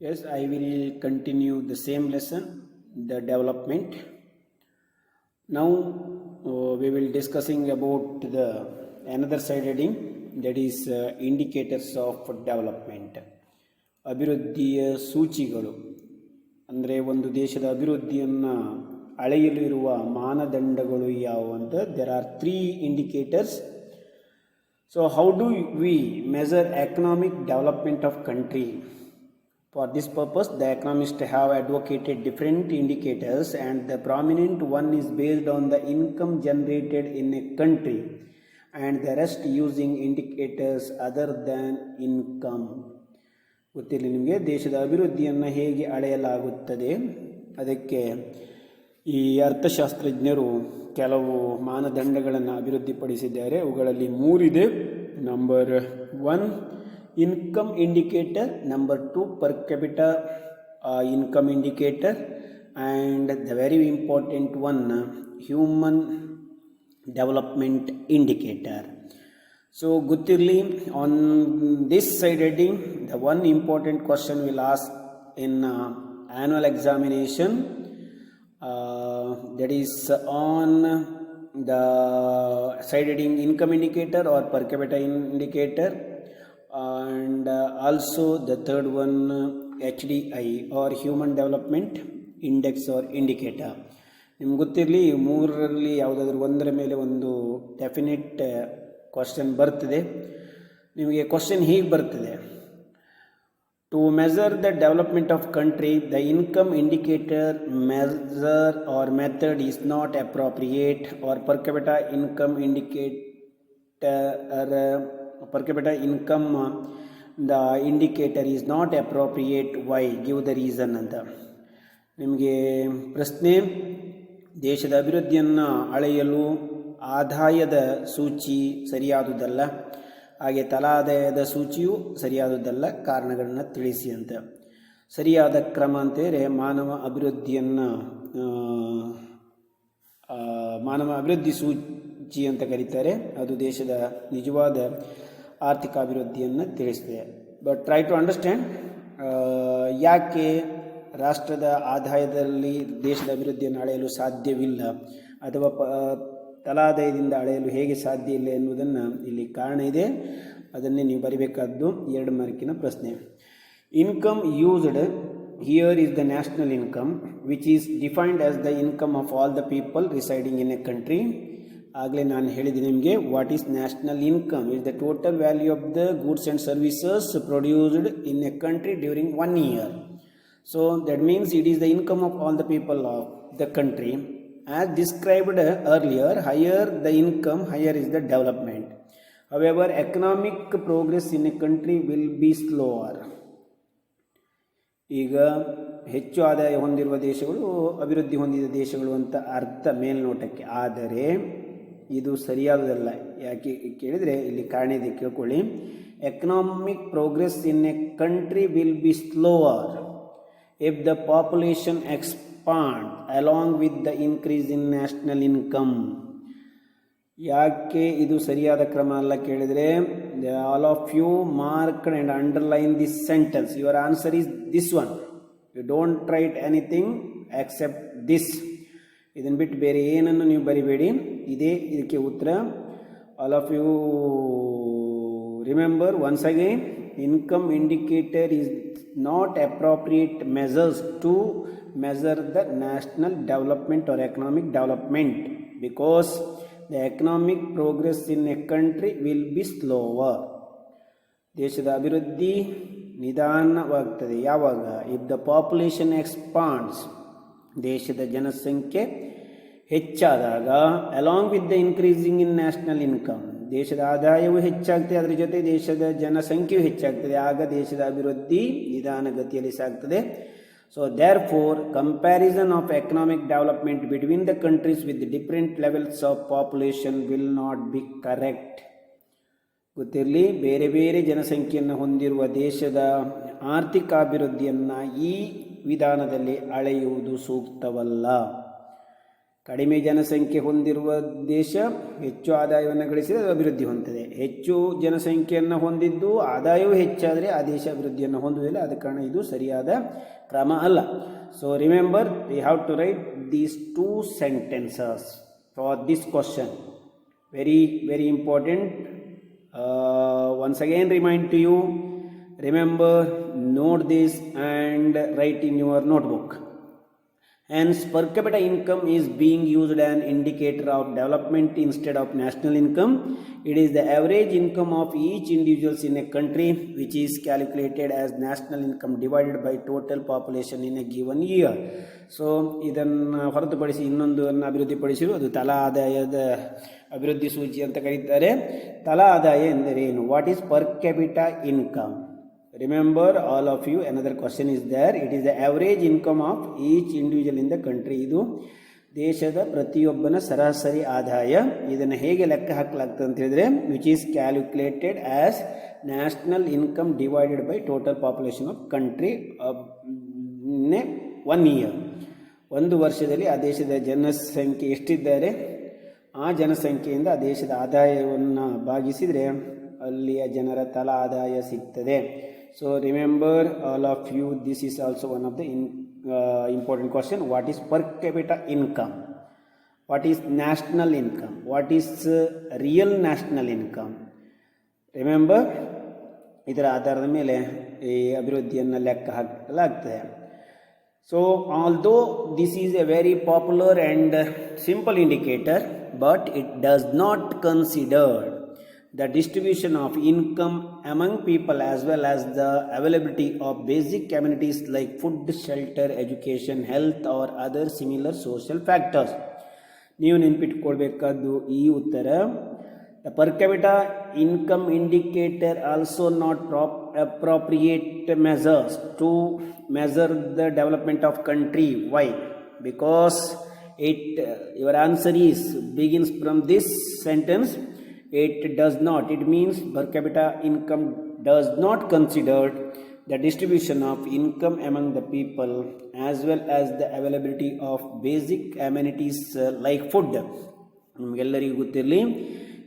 Yes, I will continue the same lesson, the development. Now we will discussing about the another side heading, that is indicators of development. ಅಭಿವೃದ್ಧಿಯ ಸೂಚಿಗಳು ಅಂದರೆ ಒಂದು ದೇಶದ ಅಭಿವೃದ್ಧಿಯನ್ನು ಅಳೆಯಲು ಇರುವ ಮಾನದಂಡಗಳು ಯಾವುವು ಅಂತ. There are 3 indicators. So how do we measure economic development of country? For this purpose, the economists have advocated different indicators, and the prominent one is based on the income generated in a country, and the rest using indicators other than income. ಗೊತ್ತಿರಲಿ ನಿಮಗೆ, ದೇಶದ ಅಭಿವೃದ್ಧಿಯನ್ನು ಹೇಗೆ ಅಳೆಯಲಾಗುತ್ತದೆ ಅದಕ್ಕೆ ಈ ಅರ್ಥಶಾಸ್ತ್ರಜ್ಞರು ಕೆಲವು ಮಾನದಂಡಗಳನ್ನು ಅಭಿವೃದ್ಧಿಪಡಿಸಿದ್ದಾರೆ. ಅವುಗಳಲ್ಲಿ 3 ಇದೆ. Number 1 income indicator, number 2 per capita income indicator, and the very important one human development indicator. So ಗೊತ್ತಿರಲಿ, on this side heading, the one important question will ask in annual examination, that is on the side heading income indicator or per capita indicator, and also the third one HDI or human development index or indicator. ನಿಮ್ಗೆ ಗೊತ್ತಿರಲಿ, ಈ 3ರಲ್ಲಿ ಯಾವುದಾದ್ರೂ ಒಂದರ ಮೇಲೆ ಒಂದು definite question ಬರ್ತದೆ. ನಿಮಗೆ question ಹೀಗೆ ಬರ್ತದೆ: to measure the development of country, the income indicator measure or method is not appropriate, or per capita income indicator per capita income the indicator is not appropriate, why, give the reason ಅಂತ. ನಿಮಗೆ ಪ್ರಶ್ನೆ: ದೇಶದ ಅಭಿವೃದ್ಧಿಯನ್ನು ಅಳೆಯಲು ಆದಾಯದ ಸೂಚಿ ಸರಿಯಾದುದಲ್ಲ, ಹಾಗೆ ತಲಾದಾಯದ ಸೂಚಿಯೂ ಸರಿಯಾದುದಲ್ಲ, ಕಾರಣಗಳನ್ನು ತಿಳಿಸಿ ಅಂತ. ಸರಿಯಾದ ಕ್ರಮ ಅಂತೇಳಿದರೆ ಮಾನವ ಅಭಿವೃದ್ಧಿ ಸೂಚಿ ಅಂತ ಕರೀತಾರೆ. ಅದು ದೇಶದ ನಿಜವಾದ ಆರ್ಥಿಕ ಅಭಿವೃದ್ಧಿಯನ್ನು ತಿಳಿಸ್ತದೆ. ಬಟ್ ಟ್ರೈ ಟು ಅಂಡರ್ಸ್ಟ್ಯಾಂಡ್ ಯಾಕೆ ರಾಷ್ಟ್ರದ ಆದಾಯದಲ್ಲಿ ದೇಶದ ಅಭಿವೃದ್ಧಿಯನ್ನು ಅಳೆಯಲು ಸಾಧ್ಯವಿಲ್ಲ, ಅಥವಾ ತಲಾದಾಯದಿಂದ ಅಳೆಯಲು ಹೇಗೆ ಸಾಧ್ಯ ಇಲ್ಲ ಎನ್ನುವುದನ್ನು ಇಲ್ಲಿ ಕಾರಣ ಇದೆ. ಅದನ್ನೇ ನೀವು ಬರಿಬೇಕಾದ್ದು 2 ಮಾರ್ಕಿನ ಪ್ರಶ್ನೆ. Income used here is the national income, which is defined as the income of all the people residing in a country. ಆಗಲೇ ನಾನು ಹೇಳಿದ್ದೀನಿ ನಿಮಗೆ, what is national income is the total value of the goods and services produced in a country during 1 year. So that means it is the income of all the people of the country. As described earlier, higher the income, higher is the development. However, economic progress in a country will be slower. ಈಗ ಹೆಚ್ಚು ಆದಾಯ ಹೊಂದಿರುವ ದೇಶಗಳು ಅಭಿವೃದ್ಧಿ ಹೊಂದಿದ ದೇಶಗಳು ಅಂತ ಅರ್ಥ ಮೇಲ್ನೋಟಕ್ಕೆ, ಆದರೆ ಇದು ಸರಿಯಾದುದಲ್ಲ. ಯಾಕೆ ಕೇಳಿದರೆ ಇಲ್ಲಿ ಕಾರಣ ಇದೆ, ಕೇಳ್ಕೊಳ್ಳಿ. Economic progress in a country will be slower if the population expand along with the increase in national income. ಯಾಕೆ ಇದು ಸರಿಯಾದ ಕ್ರಮ ಅಲ್ಲ ಕೇಳಿದರೆ, all of you mark and underline this sentence. Your answer is this one. You don't write anything except this. ಇದನ್ನು ಬಿಟ್ಟು ಬೇರೆ ಏನನ್ನು ನೀವು ಬರಿಬೇಡಿ. ಇದಕ್ಕೆ ಉತ್ತರ. all of you remember once again, income indicator is not appropriate measures to measure the national development or economic development, because the economic progress in a country will be slower. ದೇಶದ ಅಭಿವೃದ್ಧಿ ನಿಧಾನವಾಗ್ತದೆ ಯಾವಾಗ? if the population expands, ದೇಶದ ಜನಸಂಖ್ಯೆ ಹೆಚ್ಚಾದಾಗ, along with the increasing in national income, ದೇಶದ ಆದಾಯವು ಹೆಚ್ಚಾಗ್ತದೆ, ಅದರ ಜೊತೆ ದೇಶದ ಜನಸಂಖ್ಯೆಯು ಹೆಚ್ಚಾಗ್ತದೆ, ಆಗ ದೇಶದ ಅಭಿವೃದ್ಧಿ ನಿಧಾನಗತಿಯಲ್ಲಿ ಸಾಗ್ತದೆ. So therefore comparison of economic development between the countries with different levels of population will not be correct. ಗೊತ್ತಿರಲಿ, ಬೇರೆ ಬೇರೆ ಜನಸಂಖ್ಯೆಯನ್ನು ಹೊಂದಿರುವ ದೇಶದ ಆರ್ಥಿಕ ಅಭಿವೃದ್ಧಿಯನ್ನು ಈ ವಿಧಾನದಲ್ಲಿ ಅಳೆಯುವುದು ಸೂಕ್ತವಲ್ಲ. ಕಡಿಮೆ ಜನಸಂಖ್ಯೆ ಹೊಂದಿರುವ ದೇಶ ಹೆಚ್ಚು ಆದಾಯವನ್ನು ಗಳಿಸಿದರೆ ಅದು ಅಭಿವೃದ್ಧಿ ಹೊಂದುತ್ತದೆ. ಹೆಚ್ಚು ಜನಸಂಖ್ಯೆಯನ್ನು ಹೊಂದಿದ್ದು ಆದಾಯವೂ ಹೆಚ್ಚಾದರೆ ಆ ದೇಶ ಅಭಿವೃದ್ಧಿಯನ್ನು ಹೊಂದುವುದಿಲ್ಲ. ಆದ ಕಾರಣ ಇದು ಸರಿಯಾದ ಕ್ರಮ ಅಲ್ಲ. So remember, we have to write these 2 sentences for this question. very important. Once again remind to you, remember, note this and write in your notebook. Hence, per capita income is being used as an indicator of development instead of national income. It is the average income of each individual in a country which is calculated as national income divided by total population in a given year. So, ಇದನ್ನು ಹೊರತುಪಡಿಸಿ ಇನ್ನೊಂದನ್ನು ಅಭಿವೃದ್ಧಿಪಡಿಸಿರು, ಅದು ತಲಾ ಆದಾಯದ ಅಭಿವೃದ್ಧಿ ಸೂಚಿ ಅಂತ ಕರೀತಾರೆ. ತಲಾ ಆದಾಯ ಎಂದರೇನು? What is per capita income? Remember, all of you, another question is there. It is the average income of each individual in the country. ಇದು ದೇಶದ ಪ್ರತಿಯೊಬ್ಬನ ಸರಾಸರಿ ಆದಾಯ. ಇದನ್ನು ಹೇಗೆ ಲೆಕ್ಕ ಹಾಕಲಾಗ್ತದೆ ಅಂತ ಹೇಳಿದ್ರೆ, which is calculated as national income divided by total population of country in 1 year. ಒಂದು ವರ್ಷದಲ್ಲಿ ಆ ದೇಶದ ಜನಸಂಖ್ಯೆ ಎಷ್ಟಿದ್ದಾರೆ, ಆ ಜನಸಂಖ್ಯೆಯಿಂದ ಆ ದೇಶದ ಆದಾಯವನ್ನು ಭಾಗಿಸಿದರೆ ಅಲ್ಲಿಯ ಜನರ ತಲಾ ಆದಾಯ ಸಿಗ್ತದೆ. So remember, all of you, this is also one of the important question. What is per capita income? What is national income? What is real national income? Remember, ಇದರ ಆಧಾರದ ಮೇಲೆ ಈ ಅಭಿವೃದ್ಧಿಯನ್ನು ಲೆಕ್ಕ ಹಾಕಲಾಗ್ತದೆ. So although this is a very popular and simple indicator, but it does not consider the distribution of income among people as well as the availability of basic amenities like food, shelter, education, health or other similar social factors. ನೀವು ನೆನಪಿಟ್ಕೊಳ್ಬೇಕಾದ್ದು ಈ ಉತ್ತರ. The per capita income indicator also not appropriate measures to measure the development of country. Why? Because your answer is begins from this sentence. It does not. It means per capita income does not consider the distribution of income among the people as well as the availability of basic amenities like food. ನಿಮಗೆಲ್ಲರಿಗೂ ಗೊತ್ತಿರಲಿ,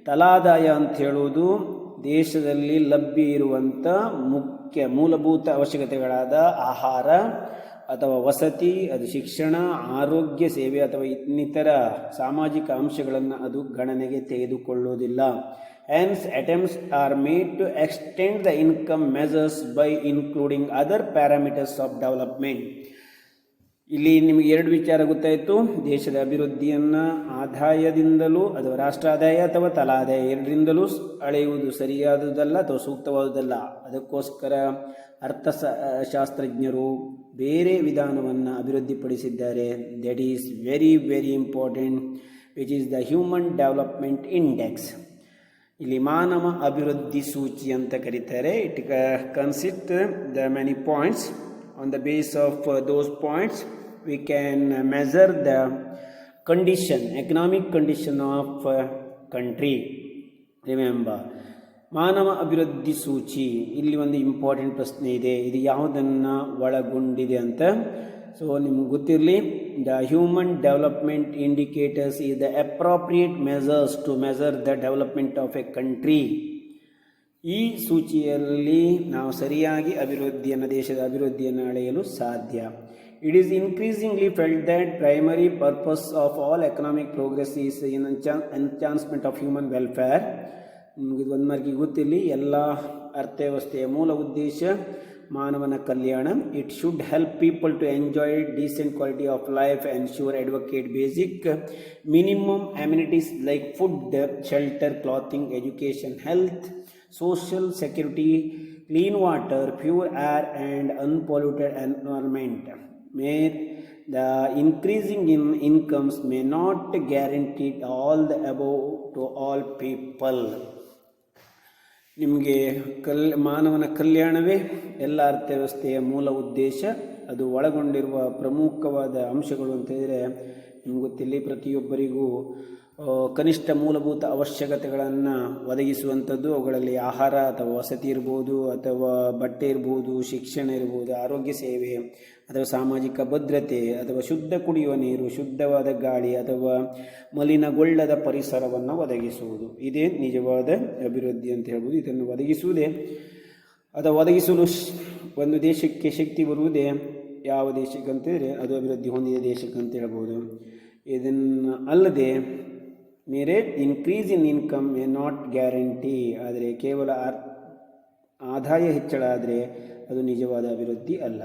ತಲಾದಾಯ ಅಂತ ಹೇಳುವುದು ದೇಶದಲ್ಲಿ ಲಭ್ಯ ಇರುವಂಥ ಮುಖ್ಯ ಮೂಲಭೂತ ಅವಶ್ಯಕತೆಗಳಾದ ಆಹಾರ ಅಥವಾ ವಸತಿ, ಅದು ಶಿಕ್ಷಣ, ಆರೋಗ್ಯ ಸೇವೆ ಅಥವಾ ಇನ್ನಿತರ ಸಾಮಾಜಿಕ ಅಂಶಗಳನ್ನು ಅದು ಗಣನೆಗೆ ತೆಗೆದುಕೊಳ್ಳುವುದಿಲ್ಲ. Hence, attempts are made to extend the income measures by including other parameters of development. ಇಲ್ಲಿ ನಿಮಗೆ 2 ವಿಚಾರ ಗೊತ್ತಾಯಿತು. ದೇಶದ ಅಭಿವೃದ್ಧಿಯನ್ನು ಆದಾಯದಿಂದಲೂ, ಅದು ರಾಷ್ಟ್ರ ಆದಾಯ ಅಥವಾ ತಲಾ ಆದಾಯ ಎರಡರಿಂದಲೂ ಅಳೆಯುವುದು ಸರಿಯಾದುದಲ್ಲ ಅಥವಾ ಸೂಕ್ತವಾದುದಲ್ಲ. ಅದಕ್ಕೋಸ್ಕರ ಅರ್ಥಶಾಸ್ತ್ರಜ್ಞರು ಬೇರೆ ವಿಧಾನವನ್ನು ಅಭಿವೃದ್ಧಿಪಡಿಸಿದ್ದಾರೆ. That is very very important, which is the human development index. ಇಲ್ಲಿ ಮಾನವ ಅಭಿವೃದ್ಧಿ ಸೂಚಿ ಅಂತ ಕರೀತಾರೆ. It consist the many points. On the base of those points, we can measure the condition, economic condition of country. Remember, ಮಾನವ ಅಭಿವೃದ್ಧಿ ಸೂಚಿ, ಇಲ್ಲಿ ಒಂದು ಇಂಪಾರ್ಟೆಂಟ್ ಪ್ರಶ್ನೆ ಇದೆ, ಇದು ಯಾವುದನ್ನು ಒಳಗೊಂಡಿದೆ ಅಂತ. ಸೊ ನಿಮ್ಗೆ ಗೊತ್ತಿರಲಿ, the human development indicators is the appropriate measures to measure the development of a country. ಈ ಸೂಚಿಯಲ್ಲಿ ನಾವು ಸರಿಯಾಗಿ ದೇಶದ ಅಭಿವೃದ್ಧಿಯನ್ನು ಅಳೆಯಲು ಸಾಧ್ಯ. It is increasingly felt that primary purpose of all economic progress is enhancement of human welfare. ನಿಮಗೆ ಒಂದು ಮಾರ್ಕಿಗೆ ಗೊತ್ತಿರಲಿ, ಎಲ್ಲ ಅರ್ಥವ್ಯವಸ್ಥೆಯ ಮೂಲ ಉದ್ದೇಶ ಮಾನವನ ಕಲ್ಯಾಣ. It should help people to enjoy decent quality of life, ensure advocate basic minimum amenities like food, shelter, clothing, education, health, social security, clean water, pure air and unpolluted environment. May the increasing in incomes may not guarantee all the above to all people. ನಿಮಗೆ ಮಾನವನ ಕಲ್ಯಾಣವೇ ಎಲ್ಲ ಅರ್ಥವ್ಯವಸ್ಥೆಯ ಮೂಲ ಉದ್ದೇಶ. ಅದು ಒಳಗೊಂಡಿರುವ ಪ್ರಮುಖವಾದ ಅಂಶಗಳು ಅಂತ ಹೇಳಿದರೆ ನಿಮ್ಗೆ ಗೊತ್ತಿಲ್ಲ, ಪ್ರತಿಯೊಬ್ಬರಿಗೂ ಕನಿಷ್ಠ ಮೂಲಭೂತ ಅವಶ್ಯಕತೆಗಳನ್ನು ಒದಗಿಸುವಂಥದ್ದು. ಅವುಗಳಲ್ಲಿ ಆಹಾರ ಅಥವಾ ವಸತಿ ಇರ್ಬೋದು, ಅಥವಾ ಬಟ್ಟೆ ಇರ್ಬೋದು, ಶಿಕ್ಷಣ ಇರ್ಬೋದು, ಆರೋಗ್ಯ ಸೇವೆ ಅಥವಾ ಸಾಮಾಜಿಕ ಭದ್ರತೆ, ಅಥವಾ ಶುದ್ಧ ಕುಡಿಯುವ ನೀರು, ಶುದ್ಧವಾದ ಗಾಳಿ ಅಥವಾ ಮಲಿನಗೊಳ್ಳದ ಪರಿಸರವನ್ನು ಒದಗಿಸುವುದು. ಇದೇ ನಿಜವಾದ ಅಭಿವೃದ್ಧಿ ಅಂತ ಹೇಳ್ಬೋದು. ಇದನ್ನು ಒದಗಿಸುವುದೇ ಅಥವಾ ಒದಗಿಸಲು ಒಂದು ದೇಶಕ್ಕೆ ಶಕ್ತಿ ಬರುವುದೇ ಯಾವ ದೇಶಕ್ಕೆ ಅಂತೇಳಿದರೆ ಅದು ಅಭಿವೃದ್ಧಿ ಹೊಂದಿದ ದೇಶಕ್ಕೆ ಅಂತ ಹೇಳ್ಬೋದು. ಇದನ್ನು ಅಲ್ಲದೆ ಮೇರೆ increase in income may not guarantee, ಆದರೆ ಕೇವಲ ಆದಾಯ ಹೆಚ್ಚಳ ಆದರೆ ಅದು ನಿಜವಾದ ಅಭಿವೃದ್ಧಿ ಅಲ್ಲ.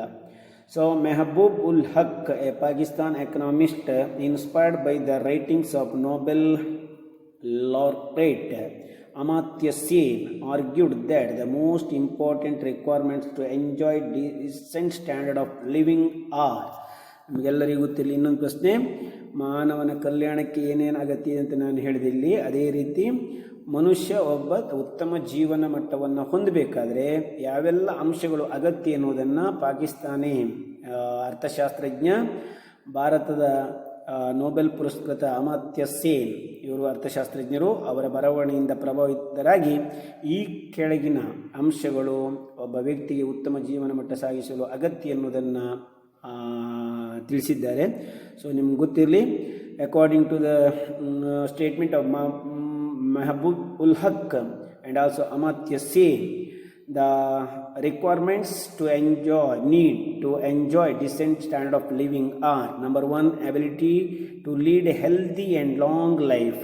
So Mehboob ul Haq, A Pakistan economist inspired by the writings of Nobel laureate Amartya Sen, argued that the most important requirements to enjoy decent standard of living are. ನಮಗೆಲ್ಲರಿಗೂ ಗೊತ್ತಿರಲಿ ಇನ್ನೊಂದು ಪ್ರಶ್ನೆ, ಮಾನವನ ಕಲ್ಯಾಣಕ್ಕೆ ಏನೇನು ಅಗತ್ಯ ಅಂತ ನಾನು ಹೇಳಿದಿಲ್ಲಿ. ಅದೇ ರೀತಿ ಮನುಷ್ಯ ಒಬ್ಬ ಉತ್ತಮ ಜೀವನ ಮಟ್ಟವನ್ನು ಹೊಂದಬೇಕಾದ್ರೆ ಯಾವೆಲ್ಲ ಅಂಶಗಳು ಅಗತ್ಯ ಎನ್ನುವುದನ್ನು ಪಾಕಿಸ್ತಾನಿ ಅರ್ಥಶಾಸ್ತ್ರಜ್ಞ, ಭಾರತದ ನೊಬೆಲ್ ಪುರಸ್ಕೃತ ಅಮರ್ತ್ಯ ಸೇನ್ ಇವರು ಅರ್ಥಶಾಸ್ತ್ರಜ್ಞರು, ಅವರ ಬರವಣಿಗೆಯಿಂದ ಪ್ರಭಾವಿತರಾಗಿ ಈ ಕೆಳಗಿನ ಅಂಶಗಳು ಒಬ್ಬ ವ್ಯಕ್ತಿಗೆ ಉತ್ತಮ ಜೀವನ ಮಟ್ಟ ಸಾಗಿಸಲು ಅಗತ್ಯ ಎನ್ನುವುದನ್ನು ತಿಳಿಸಿದ್ದಾರೆ. ಸೊ ನಿಮ್ಗೆ ಗೊತ್ತಿರಲಿ, according to the statement of Mahbub ul Haq and also Amartya Sen, the requirements to enjoy decent standard of living are: number 1, ability to lead a healthy and long life.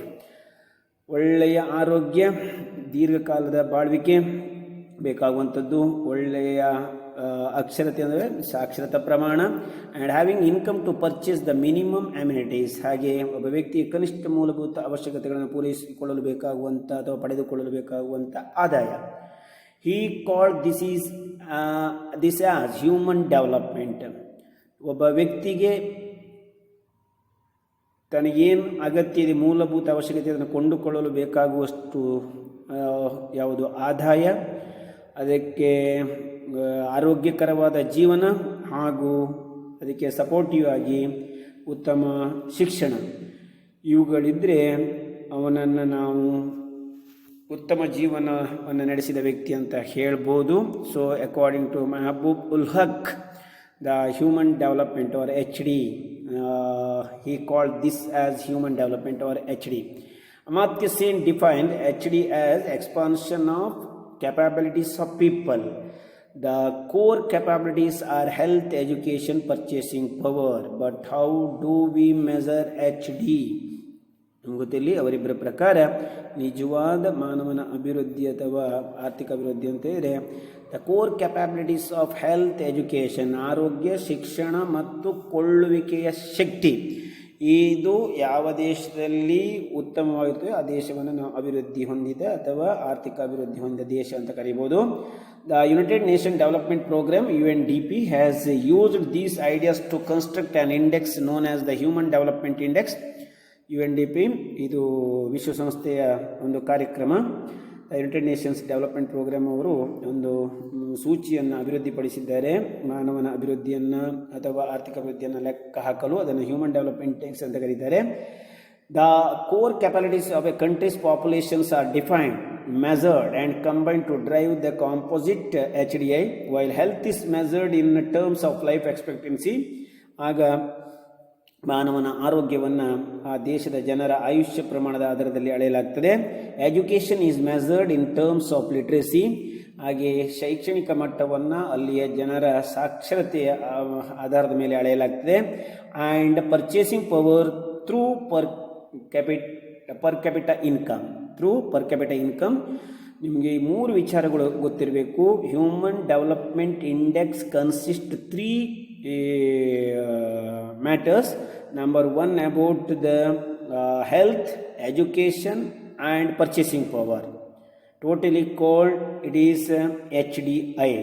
ಒಳ್ಳೆಯ ಆರೋಗ್ಯ, ದೀರ್ಘಕಾಲದ ಬಾಳ್ವಿಕೆ ಬೇಕಾಗುವಂಥದ್ದು. ಒಳ್ಳೆಯ ಅಕ್ಷರತೆ ಅಂದರೆ ಸಾಕ್ಷರತಾ ಪ್ರಮಾಣ. And having income to purchase the minimum amenities, ಹಾಗೆ ಒಬ್ಬ ವ್ಯಕ್ತಿಯ ಕನಿಷ್ಠ ಮೂಲಭೂತ ಅವಶ್ಯಕತೆಗಳನ್ನು ಪೂರೈಸಿಕೊಳ್ಳಲು ಬೇಕಾಗುವಂಥ ಅಥವಾ ಪಡೆದುಕೊಳ್ಳಲು ಬೇಕಾಗುವಂಥ ಆದಾಯ. He called this as human development. ಒಬ್ಬ ವ್ಯಕ್ತಿಗೆ ತನಗೇನು ಅಗತ್ಯ ಇದೆ, ಮೂಲಭೂತ ಅವಶ್ಯಕತೆ ಅದನ್ನು ಕೊಂಡುಕೊಳ್ಳಲು ಬೇಕಾಗುವಷ್ಟು ಯಾವುದು ಆದಾಯ, ಅದಕ್ಕೆ ಆರೋಗ್ಯಕರವಾದ ಜೀವನ ಹಾಗೂ ಅದಕ್ಕೆ ಸಪೋರ್ಟಿವ್ ಆಗಿ ಉತ್ತಮ ಶಿಕ್ಷಣ, ಇವುಗಳಿದ್ದರೆ ಅವನನ್ನು ನಾವು ಉತ್ತಮ ಜೀವನವನ್ನು ನಡೆಸಿದ ವ್ಯಕ್ತಿ ಅಂತ ಹೇಳ್ಬೋದು. So according to Mahbub ul Haq, the human development or HD, he called this as human development or HD. Amartya Sen defined HD as expansion of capabilities of people. The core capabilities are health, education, purchasing power. But how do we measure HD? ಗೊತ್ತಿರಲಿ, ಅವರಿಬ್ಬರ ಪ್ರಕಾರ ನಿಜವಾದ ಮಾನವನ ಅಭಿವೃದ್ಧಿ ಅಥವಾ ಆರ್ಥಿಕ ಅಭಿವೃದ್ಧಿ ಅಂತ ಹೇಳಿದರೆ the core capabilities of health, education, ಆರೋಗ್ಯ, ಶಿಕ್ಷಣ ಮತ್ತು ಕೊಳ್ಳುವಿಕೆಯ ಶಕ್ತಿ. ಇದು ಯಾವ ದೇಶದಲ್ಲಿ ಉತ್ತಮವಾಗಿರ್ತದೆ ಆ ದೇಶವನ್ನು ನಾವು ಅಭಿವೃದ್ಧಿ ಹೊಂದಿದ ಅಥವಾ ಆರ್ಥಿಕ ಅಭಿವೃದ್ಧಿ ಹೊಂದಿದ ದೇಶ ಅಂತ ಕರೀಬೋದು. The United Nation development programme UNDP has used these ideas to construct an index known as the human development index. UNDP ಇದು ವಿಶ್ವಸಂಸ್ಥೆಯ ಒಂದು ಕಾರ್ಯಕ್ರಮ. ಯುನೈಟೆಡ್ ನೇಷನ್ಸ್ ಡೆವಲಪ್ಮೆಂಟ್ ಪ್ರೋಗ್ರಾಮ್ ಅವರು ಒಂದು ಸೂಚಿಯನ್ನು ಅಭಿವೃದ್ಧಿಪಡಿಸಿದ್ದಾರೆ. ಮಾನವನ ಅಭಿವೃದ್ಧಿಯನ್ನು ಅಥವಾ ಆರ್ಥಿಕ ಅಭಿವೃದ್ಧಿಯನ್ನು ಲೆಕ್ಕ ಹಾಕಲು ಅದನ್ನು ಹ್ಯೂಮನ್ ಡೆವಲಪ್ಮೆಂಟ್ ಇಂಡೆಕ್ಸ್ ಅಂತ ಕರೀತಾರೆ. The core capabilities of a country's populations are defined, measured and combined to drive the composite HDI, while health is measured in terms of life expectancy. ಆಗ ಮಾನವನ ಆರೋಗ್ಯವನ್ನು ಆ ದೇಶದ ಜನರ ಆಯುಷ್ಯ ಪ್ರಮಾಣದ ಆಧಾರದಲ್ಲಿ ಅಳೆಯಲಾಗ್ತದೆ. Education is measured in terms of literacy, ಹಾಗೆ ಶೈಕ್ಷಣಿಕ ಮಟ್ಟವನ್ನು ಅಲ್ಲಿಯ ಜನರ ಸಾಕ್ಷರತೆಯ ಆಧಾರದ ಮೇಲೆ ಅಳೆಯಲಾಗ್ತದೆ. And purchasing power through per capita income. ನಿಮಗೆ ಈ ಮೂರು ವಿಚಾರಗಳು ಗೊತ್ತಿರಬೇಕು. Human development index consist 3 matters. Number 1, about the health, education and purchasing power. Totally called it is HDI.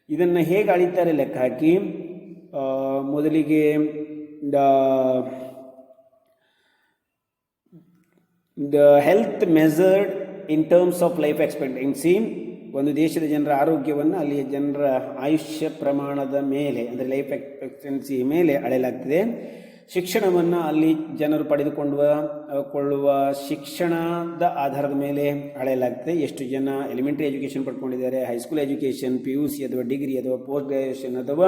ಇದನ್ನು ಹೇಗೆ ಅಳಿತಾರೆ ಲೆಕ್ಕ ಹಾಕಿ, ಮೊದಲಿಗೆ the health measured in terms of life expectancy. ಒಂದು ದೇಶದ ಜನರ ಆರೋಗ್ಯವನ್ನು ಅಲ್ಲಿಯ ಜನರ ಆಯುಷ್ಯ ಪ್ರಮಾಣದ ಮೇಲೆ ಅಂದರೆ ಲೈಫ್ ಎಕ್ಸ್ಪೆಕ್ಟೆನ್ಸಿ ಮೇಲೆ ಅಳೆಯಲಾಗ್ತದೆ. ಶಿಕ್ಷಣವನ್ನು ಅಲ್ಲಿ ಜನರು ಪಡೆದುಕೊಳ್ಳುವ ಶಿಕ್ಷಣದ ಆಧಾರದ ಮೇಲೆ ಅಳೆಯಲಾಗ್ತದೆ. ಎಷ್ಟು ಜನ ಎಲಿಮೆಂಟರಿ ಎಜುಕೇಷನ್ ಪಡ್ಕೊಂಡಿದ್ದಾರೆ, ಹೈಸ್ಕೂಲ್ ಎಜುಕೇಷನ್, PUC ಅಥವಾ ಡಿಗ್ರಿ ಅಥವಾ ಪೋಸ್ಟ್ ಗ್ರಾಜುಯೇಷನ್ ಅಥವಾ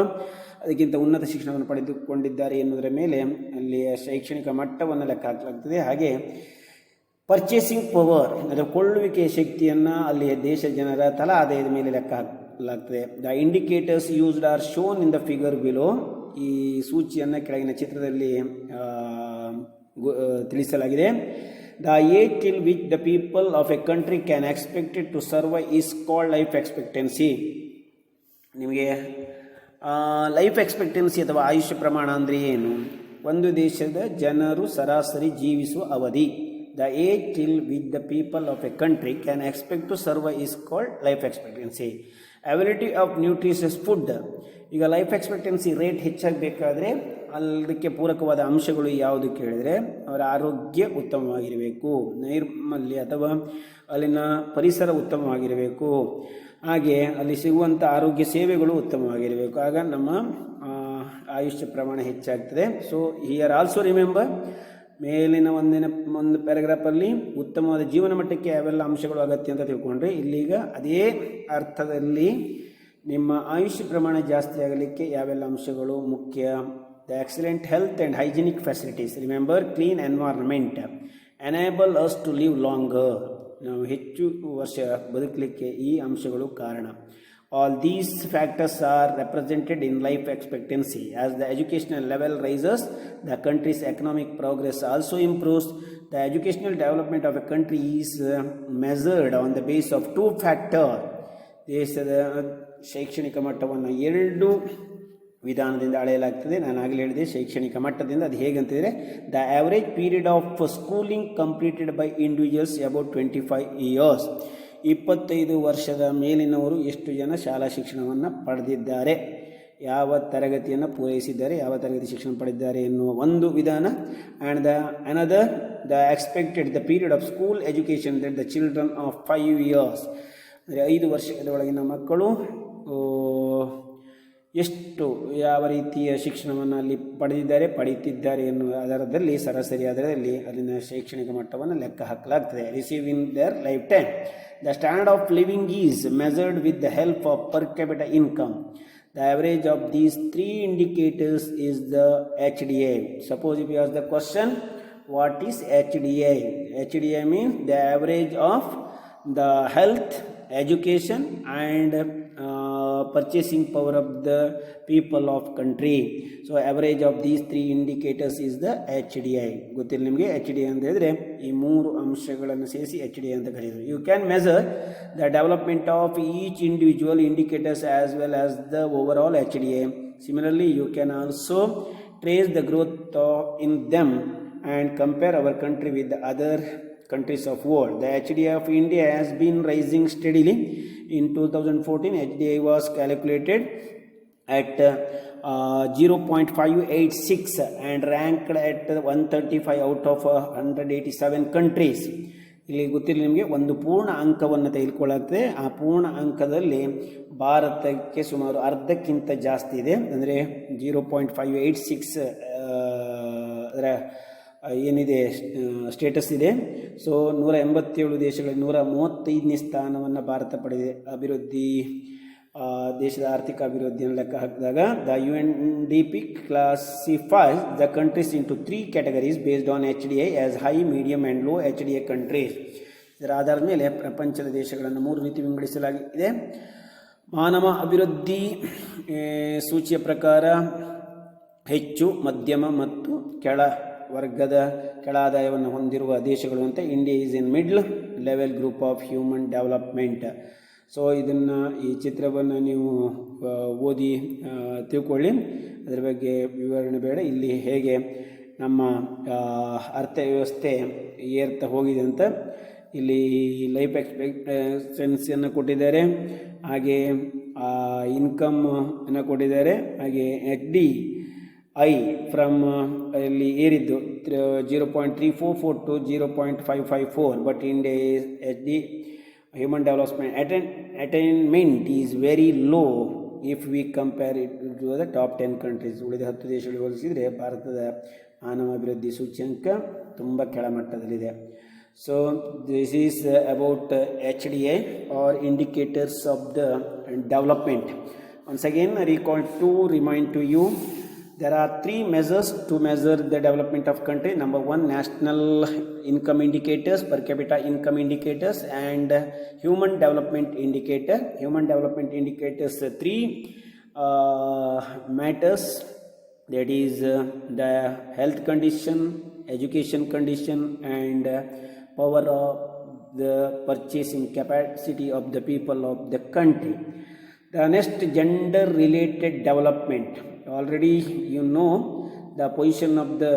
ಅದಕ್ಕಿಂತ ಉನ್ನತ ಶಿಕ್ಷಣವನ್ನು ಪಡೆದುಕೊಂಡಿದ್ದಾರೆ ಎನ್ನುವುದರ ಮೇಲೆ ಅಲ್ಲಿಯ ಶೈಕ್ಷಣಿಕ ಮಟ್ಟವನ್ನು ಲೆಕ್ಕ ಹಾಕಲಾಗ್ತದೆ. ಹಾಗೆ ಪರ್ಚೇಸಿಂಗ್ ಪವರ್ ಅಂದರೆ ಕೊಳ್ಳುವಿಕೆಯ ಶಕ್ತಿಯನ್ನು ಅಲ್ಲಿಯ ದೇಶ ಜನರ ತಲಾ ಆದಾಯದ ಮೇಲೆ ಲೆಕ್ಕ ಹಾಕಲಾಗ್ತದೆ. The indicators used are shown in the figure below. ಈ ಸೂಚಿಯನ್ನು ಕೆಳಗಿನ ಚಿತ್ರದಲ್ಲಿ ತಿಳಿಸಲಾಗಿದೆ. The age till which the people of a country can expected to serve is called life expectancy. ನಿಮಗೆ ಲೈಫ್ ಎಕ್ಸ್ಪೆಕ್ಟೆನ್ಸಿ ಅಥವಾ ಆಯುಷ್ಯ ಪ್ರಮಾಣ ಅಂದರೆ ಏನು? ಒಂದು ದೇಶದ ಜನರು ಸರಾಸರಿ ಜೀವಿಸುವ ಅವಧಿ. The age till which the people of a country can expect to survive is called life expectancy. Availability of nutritious food. ಈಗ ಲೈಫ್ ಎಕ್ಸ್ಪೆಕ್ಟೆನ್ಸಿ ರೇಟ್ ಹೆಚ್ಚಾಗಬೇಕಾದ್ರೆ ಅದಕ್ಕೆ ಪೂರಕವಾದ ಅಂಶಗಳು ಯಾವುದು ಕೇಳಿದರೆ ಅವರ ಆರೋಗ್ಯ ಉತ್ತಮವಾಗಿರಬೇಕು, ನೈರ್ಮಲ್ಯ ಅಥವಾ ಅಲ್ಲಿನ ಪರಿಸರ ಉತ್ತಮವಾಗಿರಬೇಕು, ಹಾಗೆ ಅಲ್ಲಿ ಸಿಗುವಂಥ ಆರೋಗ್ಯ ಸೇವೆಗಳು ಉತ್ತಮವಾಗಿರಬೇಕು. ಆಗ ನಮ್ಮ ಆಯುಷ್ಯ ಪ್ರಮಾಣ ಹೆಚ್ಚಾಗ್ತದೆ. ಸೊ ಹಿಯರ್ ಆಲ್ಸೋ ರಿಮೆಂಬರ್, ಮೇಲಿನ ಒಂದು ಪ್ಯಾರಾಗ್ರಾಫಲ್ಲಿ ಉತ್ತಮವಾದ ಜೀವನ ಮಟ್ಟಕ್ಕೆ ಯಾವೆಲ್ಲ ಅಂಶಗಳು ಅಗತ್ಯ ಅಂತ ತಿಳ್ಕೊಂಡ್ರೆ, ಇಲ್ಲೀಗ ಅದೇ ಅರ್ಥದಲ್ಲಿ ನಿಮ್ಮ ಆಯುಷ್ಯ ಪ್ರಮಾಣ ಜಾಸ್ತಿ ಆಗಲಿಕ್ಕೆ ಯಾವೆಲ್ಲ ಅಂಶಗಳು ಮುಖ್ಯ? The excellent health and hygienic facilities. Remember, clean environment enable us to live longer. ನಾವು ಹೆಚ್ಚು ವರ್ಷ ಬದುಕಲಿಕ್ಕೆ ಈ ಅಂಶಗಳು ಕಾರಣ. All these factors are represented in life expectancy. As the educational level rises, the country's economic progress also improves. The educational development of a country is measured on the basis of two factors. ದೇಶದ ಶೈಕ್ಷಣಿಕ ಮಟ್ಟವನ್ನು ಎರಡು ವಿಧಾನದಿಂದ ಅಳೆಯಲಾಗ್ತದೆ. ನಾನು ಆಗಲೇ ಹೇಳಿದೆ ಶೈಕ್ಷಣಿಕ ಮಟ್ಟದಿಂದ. ಅದು ಹೇಗಂತಿದ್ರೆ, the average period of schooling completed by individuals about 25 years. 25 ವರ್ಷದ ಮೇಲಿನವರು ಎಷ್ಟು ಜನ ಶಾಲಾ ಶಿಕ್ಷಣವನ್ನು ಪಡೆದಿದ್ದಾರೆ, ಯಾವ ತರಗತಿಯನ್ನು ಪೂರೈಸಿದ್ದಾರೆ, ಯಾವ ತರಗತಿ ಶಿಕ್ಷಣ ಪಡೆದಿದ್ದಾರೆ ಎನ್ನುವ ಒಂದು ವಿಧಾನ. And another the expected the period of school education that the children of 5 years. ಅಂದರೆ 5 ವರ್ಷದ ಒಳಗಿನ ಮಕ್ಕಳು ಎಷ್ಟು ಯಾವ ರೀತಿಯ ಶಿಕ್ಷಣವನ್ನು ಅಲ್ಲಿ ಪಡೆಯುತ್ತಿದ್ದಾರೆ ಎನ್ನುವ ಆಧಾರದಲ್ಲಿ, ಸರಾಸರಿ ಆಧಾರದಲ್ಲಿ ಅಲ್ಲಿನ ಶೈಕ್ಷಣಿಕ ಮಟ್ಟವನ್ನು ಲೆಕ್ಕ ಹಾಕಲಾಗ್ತದೆ. Receive in their life time. The standard of living is measured with the help of per capita income. The average of these three indicators is the HDI. Suppose if you ask the question, what is HDI? HDI means the average of the health, education and purchasing power of the people of country. So average of these three indicators is the HDI. ಗೊತ್ತಿಲ್ಲ ನಿಮಗೆ HDI ಅಂತ ಹೇಳಿದ್ರೆ ಈ ಮೂರು ಅಂಶಗಳನ್ನು ಸೇರಿಸಿ HDI ಅಂತ ಕರೆಯುತ್ತಾರೆ. You can measure the development of each individual indicators as well as the overall HDI. Similarly, you can also trace the growth in them and compare our country with the other countries of world. The HDI of India has been rising steadily. In 2014, HDI was calculated at 0.586 and ranked at 135 out of 187 countries. ಇಲ್ಲಿ ಗೊತ್ತಿಲ್ಲ ನಿಮಗೆ, ಒಂದು ಪೂರ್ಣ ಅಂಕವನ್ನು ತೆಗೆದುಕೊಳ್ಳುತ್ತೆ. ಆ ಪೂರ್ಣ ಅಂಕದಲ್ಲಿ ಭಾರತಕ್ಕೆ ಸುಮಾರು ಅರ್ಧಕ್ಕಿಂತ ಜಾಸ್ತಿ ಇದೆ. ಅಂದರೆ 0.586 ಅದರ ಏನಿದೆ ಸ್ಟೇಟಸ್ ಇದೆ. ಸೊ 187 ದೇಶಗಳಲ್ಲಿ 135ನೇ ಸ್ಥಾನವನ್ನು ಭಾರತ ಪಡೆದಿದೆ. ಅಭಿವೃದ್ಧಿ ದೇಶದ ಆರ್ಥಿಕ ಅಭಿವೃದ್ಧಿಯನ್ನು ಲೆಕ್ಕ ಹಾಕಿದಾಗ the UNDP classifies the countries into 3 categories based on HDI as high, medium and low HDI countries. ಇದರ ಆಧಾರದ ಮೇಲೆ ಪ್ರಪಂಚದ ದೇಶಗಳನ್ನು 3 ರೀತಿ ವಿಂಗಡಿಸಲಾಗಿದೆ. ಮಾನವ ಅಭಿವೃದ್ಧಿ ಸೂಚಿಯ ಪ್ರಕಾರ ಹೆಚ್ಚು, ಮಧ್ಯಮ ಮತ್ತು ಕೆಳ ವರ್ಗದ ಕೆಳ ಆದಾಯವನ್ನು ಹೊಂದಿರುವ ದೇಶಗಳು ಅಂತ. India is in middle level group of human development. So ಇದನ್ನು, ಈ ಚಿತ್ರವನ್ನು ನೀವು ಓದಿ ತಿಳ್ಕೊಳ್ಳಿ, ಅದರ ಬಗ್ಗೆ ವಿವರಣೆ ಬೇಡ. ಇಲ್ಲಿ ಹೇಗೆ ನಮ್ಮ ಅರ್ಥವ್ಯವಸ್ಥೆ ಏರ್ತಾ ಹೋಗಿದೆ ಅಂತ ಇಲ್ಲಿ ಲೈಫ್ ಎಕ್ಸ್ಪೆಕ್ಟೆನ್ಸಿಯನ್ನು ಕೊಟ್ಟಿದ್ದಾರೆ, ಹಾಗೆ ಇನ್ಕಮ್ ಅನ್ನು ಕೊಟ್ಟಿದ್ದಾರೆ, ಹಾಗೆ HDI ಫ್ರಮ್ ಇಲ್ಲಿ ಏರಿದ್ದು 0.344 to 0.554. But India is HD human development attainment is very low if we compare it to the top 10 countries. ಉಳಿದ 10 ದೇಶಗಳಿಗೆ ಹೋಲಿಸಿದರೆ ಭಾರತದ ಮಾನವ ಅಭಿವೃದ್ಧಿ ಸೂಚ್ಯಂಕ ತುಂಬ ಕೆಳಮಟ್ಟದಲ್ಲಿದೆ. So this is about HDI or indicators of the development. Once again I recall to remind to you, there are three measures to measure the development of country. Number one, national income indicators, per capita income indicators, and human development indicator. Human development indicators, three matters, that is the health condition, education condition, and power of the purchasing capacity of the people of the country. The next, gender related development. Already you know the position of the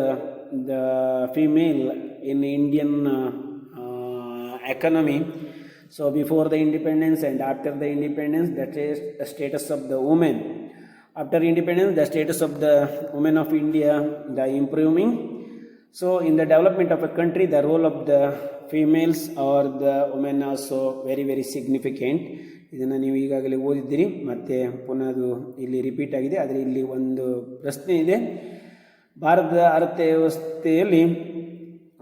female in Indian economy. So before the independence and after the independence, that is the status of the women. After independence, the status of the women of India, the improving. So in the development of a country, the role of the females or the women also very very significant. ಇದನ್ನು ನೀವು ಈಗಾಗಲೇ ಓದಿದ್ದೀರಿ, ಮತ್ತು ಪುನಃ ಅದು ಇಲ್ಲಿ repeat ಆಗಿದೆ. ಆದರೆ ಇಲ್ಲಿ ಒಂದು ಪ್ರಶ್ನೆ ಇದೆ, ಭಾರತದ ಅರ್ಥವ್ಯವಸ್ಥೆಯಲ್ಲಿ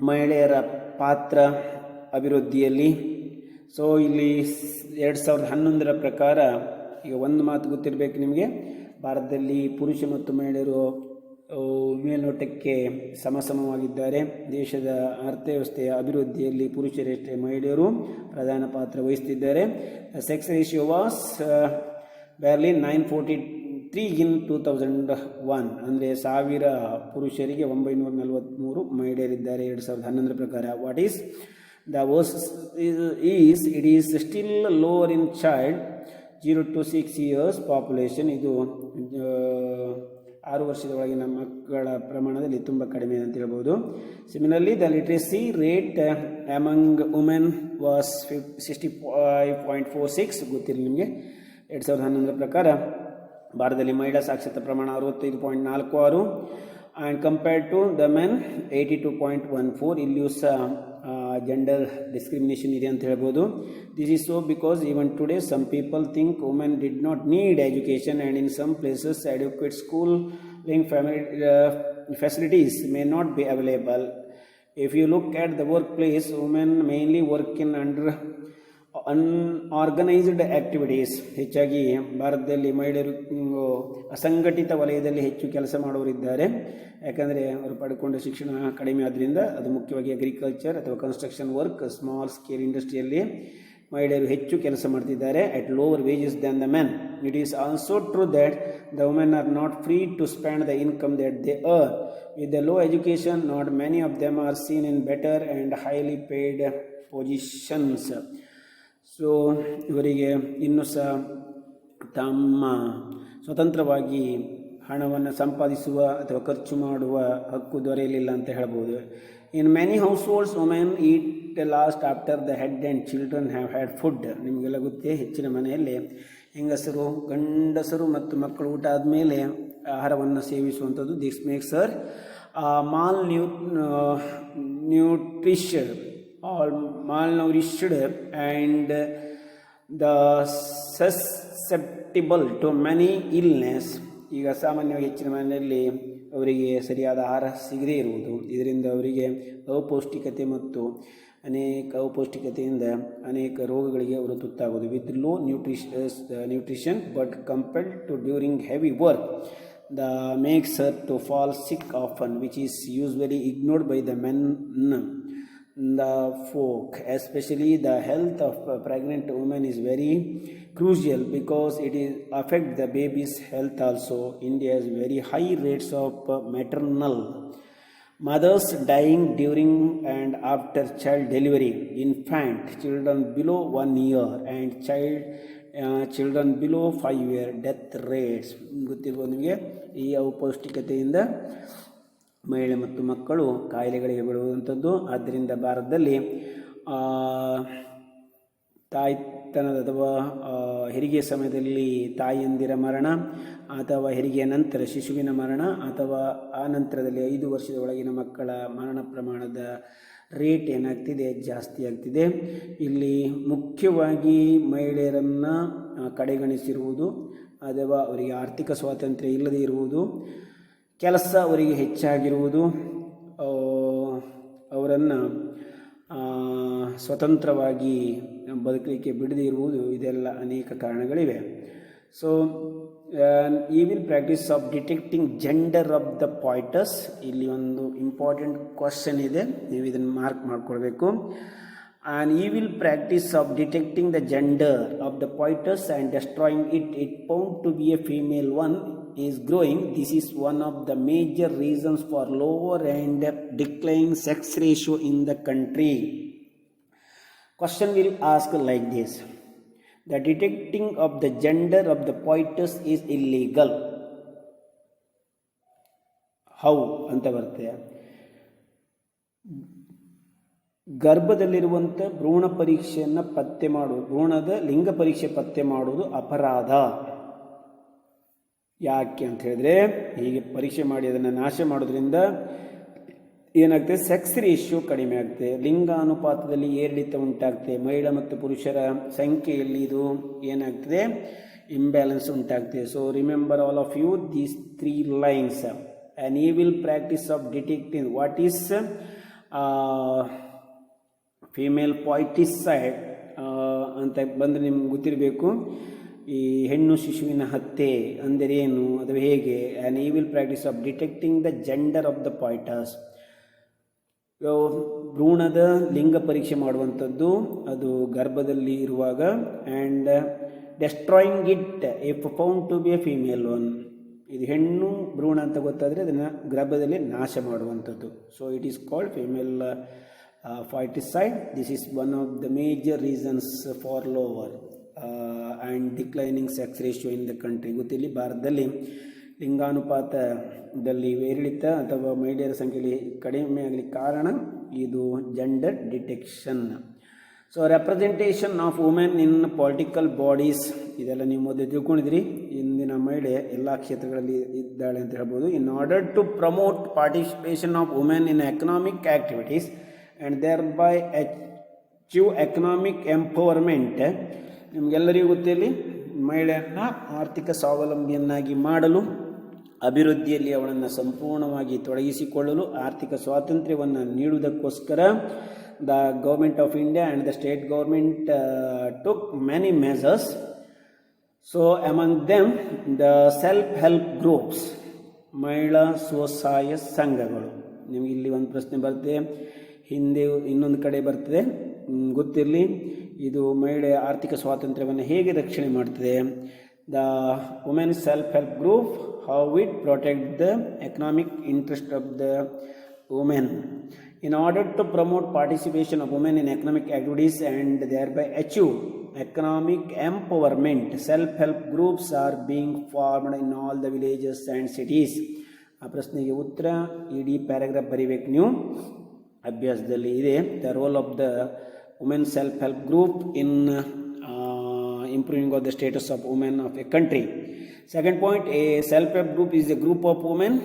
ಮಹಿಳೆಯರ ಪಾತ್ರ ಅಭಿವೃದ್ಧಿಯಲ್ಲಿ. ಸೊ ಇಲ್ಲಿ 2011 ಪ್ರಕಾರ, ಈಗ ಒಂದು ಮಾತು ಗೊತ್ತಿರಬೇಕು ನಿಮಗೆ, ಭಾರತದಲ್ಲಿ ಪುರುಷ ಮತ್ತು ಮಹಿಳೆಯರು ಮೇಲ್ನೋಟಕ್ಕೆ ಸಮಸಮವಾಗಿದ್ದಾರೆ. ದೇಶದ ಅರ್ಥವ್ಯವಸ್ಥೆಯ ಅಭಿವೃದ್ಧಿಯಲ್ಲಿ ಪುರುಷರಷ್ಟೇ ಮಹಿಳೆಯರು ಪ್ರಧಾನ ಪಾತ್ರ ವಹಿಸುತ್ತಿದ್ದಾರೆ. Sex ratio was barely 943 in 2001, ಅಂದರೆ 1000 ಪುರುಷರಿಗೆ 943 ಮಹಿಳೆಯರಿದ್ದಾರೆ 2011 ಪ್ರಕಾರ. What is the worse is it is still lower in child 0 to 6 years population. ಇದು 6 ವರ್ಷದ ಒಳಗಿನ ಮಕ್ಕಳ ಪ್ರಮಾಣದಲ್ಲಿ ತುಂಬ ಕಡಿಮೆ ಅಂತ ಹೇಳ್ಬೋದು. Similarly the literacy rate among women was 65.46. ಗೊತ್ತಿರಲಿ ನಿಮಗೆ, 2011 ಪ್ರಕಾರ ಭಾರತದಲ್ಲಿ ಮಹಿಳಾ ಸಾಕ್ಷರತಾ ಪ್ರಮಾಣ 65.46 and compared to the men 82.14. ಇಲ್ಲಿಯೂ ಸಹ ಜೆಂಡರ್ ಡಿಸ್ಕ್ರಿಮಿನೇಷನ್ ಇದೆ ಅಂತ ಹೇಳ್ಬೋದು. This is so because even today some people think women did not need education and in some places adequate schooling facilities may not be available. If you look at the workplace, women mainly work in under unorganised activities. ಹೆಚ್ಚಾಗಿ ಭಾರತದಲ್ಲಿ ಮಹಿಳೆಯರು ಅಸಂಘಟಿತ ವಲಯದಲ್ಲಿ ಹೆಚ್ಚು ಕೆಲಸ ಮಾಡುವರಿದ್ದಾರೆ. ಯಾಕಂದರೆ ಅವರು ಪಡ್ಕೊಂಡ ಶಿಕ್ಷಣ ಕಡಿಮೆ ಆದ್ದರಿಂದ. ಅದು ಮುಖ್ಯವಾಗಿ ಅಗ್ರಿಕಲ್ಚರ್ ಅಥವಾ ಕನ್ಸ್ಟ್ರಕ್ಷನ್ ವರ್ಕ್, ಸ್ಮಾಲ್ ಸ್ಕೇಲ್ ಇಂಡಸ್ಟ್ರಿಯಲ್ಲಿ ಮಹಿಳೆಯರು ಹೆಚ್ಚು ಕೆಲಸ ಮಾಡ್ತಿದ್ದಾರೆ at lower wages than the men. It is also true that the women are not free to spend the income that they earn. With the low education, not many of them are seen in better and highly paid positions. So ಇವರಿಗೆ ಇನ್ನೂ ಸಹ ತಮ್ಮ ಸ್ವತಂತ್ರವಾಗಿ ಹಣವನ್ನು ಸಂಪಾದಿಸುವ ಅಥವಾ ಖರ್ಚು ಮಾಡುವ ಹಕ್ಕು ದೊರೆಯಲಿಲ್ಲ ಅಂತ ಹೇಳ್ಬೋದು. In many households women eat last after the head and children have had food. ನಿಮಗೆಲ್ಲ ಗೊತ್ತೇ, ಹೆಚ್ಚಿನ ಮನೆಯಲ್ಲಿ ಗಂಡಸರು ಮತ್ತು ಮಕ್ಕಳು ಊಟ ಆದಮೇಲೆ ಆಹಾರವನ್ನು ಸೇವಿಸುವಂಥದ್ದು. This makes her malnourished and the susceptible to many illness. ಈಗ ಸಾಮಾನ್ಯವಾಗಿ ಹೆಚ್ಚಿನ ಮನೆಯಲ್ಲಿ ಅವರಿಗೆ ಸರಿಯಾದ ಆಹಾರ ಸಿಗದೇ ಇರುವುದು, ಇದರಿಂದ ಅವರಿಗೆ ಅಪೌಷ್ಟಿಕತೆಯಿಂದ ಅನೇಕ ರೋಗಗಳಿಗೆ ಅವರು ತುತ್ತಾಗೋದು. With low nutrition but compelled to during heavy work the makes her to fall sick often, which is usually ignored by the men. The folk, especially the health of pregnant women, is very crucial because it is affect the baby's health also. India has very high rates of maternal mothers dying during and after child delivery. Infant children below 1 year and children below 5 year death rates. ಗೊತ್ತಿರ್ಬೋದು ನಿಮಗೆ. ಈ ಅಪೌಷ್ಟಿಕತೆಯಿಂದ ಮಹಿಳೆ ಮತ್ತು ಮಕ್ಕಳು ಕಾಯಿಲೆಗಳಿಗೆ ಬೀಳುವಂಥದ್ದು. ಆದ್ದರಿಂದ ಭಾರತದಲ್ಲಿ ತಾಯ್ತನದ ಅಥವಾ ಹೆರಿಗೆ ಸಮಯದಲ್ಲಿ ತಾಯಿಯಂದಿರ ಮರಣ ಅಥವಾ ಹೆರಿಗೆಯ ನಂತರ ಶಿಶುವಿನ ಮರಣ ಅಥವಾ ಆ ನಂತರದಲ್ಲಿ 5 ವರ್ಷದ ಒಳಗಿನ ಮಕ್ಕಳ ಮರಣ ಪ್ರಮಾಣದ ರೇಟ್ ಏನಾಗ್ತಿದೆ, ಜಾಸ್ತಿ ಆಗ್ತಿದೆ. ಇಲ್ಲಿ ಮುಖ್ಯವಾಗಿ ಮಹಿಳೆಯರನ್ನು ಕಡೆಗಣಿಸಿರುವುದು ಅಥವಾ ಅವರಿಗೆ ಆರ್ಥಿಕ ಸ್ವಾತಂತ್ರ್ಯ ಇಲ್ಲದೇ ಇರುವುದು, ಕೆಲಸ ಅವರಿಗೆ ಹೆಚ್ಚಾಗಿರುವುದು, ಅವರನ್ನು ಸ್ವತಂತ್ರವಾಗಿ ಬದುಕಲಿಕ್ಕೆ ಬಿಡದೇ ಇರುವುದು, ಇದೆಲ್ಲ ಅನೇಕ ಕಾರಣಗಳಿವೆ. So evil practice of detecting gender of the foetus, ಇಲ್ಲಿ ಒಂದು ಇಂಪಾರ್ಟೆಂಟ್ ಕ್ವಶನ್ ಇದೆ, ನೀವು ಇದನ್ನು ಮಾರ್ಕ್ ಮಾಡ್ಕೊಳ್ಬೇಕು. An evil practice of detecting the gender of the poetess and destroying it found to be a female one is growing. This is one of the major reasons for lower and declining sex ratio in the country. Question will ask like this: the detecting of the gender of the poetess is illegal. How anta barte? ಗರ್ಭದಲ್ಲಿರುವಂಥ ಭ್ರೂಣ ಪರೀಕ್ಷೆಯನ್ನು ಪತ್ತೆ ಮಾಡುವುದು, ಭ್ರೂಣದ ಲಿಂಗ ಪರೀಕ್ಷೆ ಪತ್ತೆ ಮಾಡುವುದು ಅಪರಾಧ. ಯಾಕೆ ಅಂತ ಹೇಳಿದ್ರೆ, ಹೀಗೆ ಪರೀಕ್ಷೆ ಮಾಡಿ ಅದನ್ನು ನಾಶ ಮಾಡೋದ್ರಿಂದ ಏನಾಗ್ತದೆ, ಸೆಕ್ಸ್ ರೇಷಿಯೋ ಕಡಿಮೆ ಆಗ್ತದೆ, ಲಿಂಗಾನುಪಾತದಲ್ಲಿ ಏರಿಳಿತ ಉಂಟಾಗ್ತದೆ, ಮಹಿಳಾ ಮತ್ತು ಪುರುಷರ ಸಂಖ್ಯೆಯಲ್ಲಿ ಇದು ಏನಾಗ್ತದೆ, ಇಂಬ್ಯಾಲೆನ್ಸ್ ಉಂಟಾಗ್ತದೆ. So remember all of you these 3 lines. On evil practice of detecting what is female foeticide ಅಂತ ಬಂದರೆ ನಿಮ್ಗೆ ಗೊತ್ತಿರಬೇಕು. ಈ ಹೆಣ್ಣು ಶಿಶುವಿನ ಹತ್ಯೆ ಅಂದರೆ ಏನು, ಅದು ಹೇಗೆ. An evil practice of detecting the gender of the foetus, ಭ್ರೂಣದ ಲಿಂಗ ಪರೀಕ್ಷೆ ಮಾಡುವಂಥದ್ದು, ಅದು ಗರ್ಭದಲ್ಲಿ ಇರುವಾಗ. And destroying it if found to be a female one, ಇದು ಹೆಣ್ಣು ಭ್ರೂಣ ಅಂತ ಗೊತ್ತಾದರೆ ಅದನ್ನು ಗರ್ಭದಲ್ಲಿ ನಾಶ ಮಾಡುವಂಥದ್ದು. So it is called female foeticide. This is one of the major reasons for lower and declining sex ratio in the country. ಗೊತ್ತಿಲ್ಲಿ ಭಾರತದಲ್ಲಿ ಲಿಂಗಾನುಪಾತದಲ್ಲಿ ಏರಿಳಿತ ಅಥವಾ ಮಹಿಳೆಯರ ಸಂಖ್ಯೆಯಲ್ಲಿ ಕಡಿಮೆ ಆಗಲಿಕ್ಕೆ ಕಾರಣ ಇದು gender detection. So representation of women in political bodies, ಇದೆಲ್ಲ ನೀವು ಮೊದಲು ತಿಳ್ಕೊಂಡಿದ್ರಿ. ಇಂದಿನ ಮಹಿಳೆ ಎಲ್ಲ ಕ್ಷೇತ್ರಗಳಲ್ಲಿ ಇದ್ದಾಳೆ ಅಂತ ಹೇಳ್ಬೋದು. In order to promote participation of women in economic activities and thereby achieve economic empowerment, ನಿಮಗೆಲ್ಲರಿಗೂ ಗೊತ್ತಿರಲಿ, ಮಹಿಳೆಯನ್ನು ಆರ್ಥಿಕ ಸ್ವಾವಲಂಬಿಯನ್ನಾಗಿ ಮಾಡಲು, ಅಭಿವೃದ್ಧಿಯಲ್ಲಿ ಅವಳನ್ನು ಸಂಪೂರ್ಣವಾಗಿ ತೊಡಗಿಸಿಕೊಳ್ಳಲು, ಆರ್ಥಿಕ ಸ್ವಾತಂತ್ರ್ಯವನ್ನು ನೀಡುವುದಕ್ಕೋಸ್ಕರ the government of India and the state government took many measures. So among them the self-help groups, ಮಹಿಳಾ ಸ್ವಸಹಾಯ ಸಂಘಗಳು. ನಿಮಗೆ ಇಲ್ಲಿ ಒಂದು ಪ್ರಶ್ನೆ ಬರ್ತದೆ, ಹಿಂದೆ ಇನ್ನೊಂದು ಕಡೆ ಬರ್ತದೆ, ಗೊತ್ತಿರಲಿ. ಇದು ಮಹಿಳೆಯ ಆರ್ಥಿಕ ಸ್ವಾತಂತ್ರ್ಯವನ್ನು ಹೇಗೆ ರಕ್ಷಣೆ ಮಾಡ್ತದೆ. The women self help group, how it protect the economic interest of the women. In order to promote participation of women in economic activities and thereby achieve economic empowerment, self-help groups are being formed in all the villages and cities. ಆ ಪ್ರಶ್ನೆಗೆ ಉತ್ತರ ಇಡೀ paragraph ಬರೀಬೇಕು ನೀವು, ಅಭ್ಯಾಸದಲ್ಲಿ ಇದೆ. The role of the women self help group in improving of the status of women of a country. Second point, A self help group is A group of women.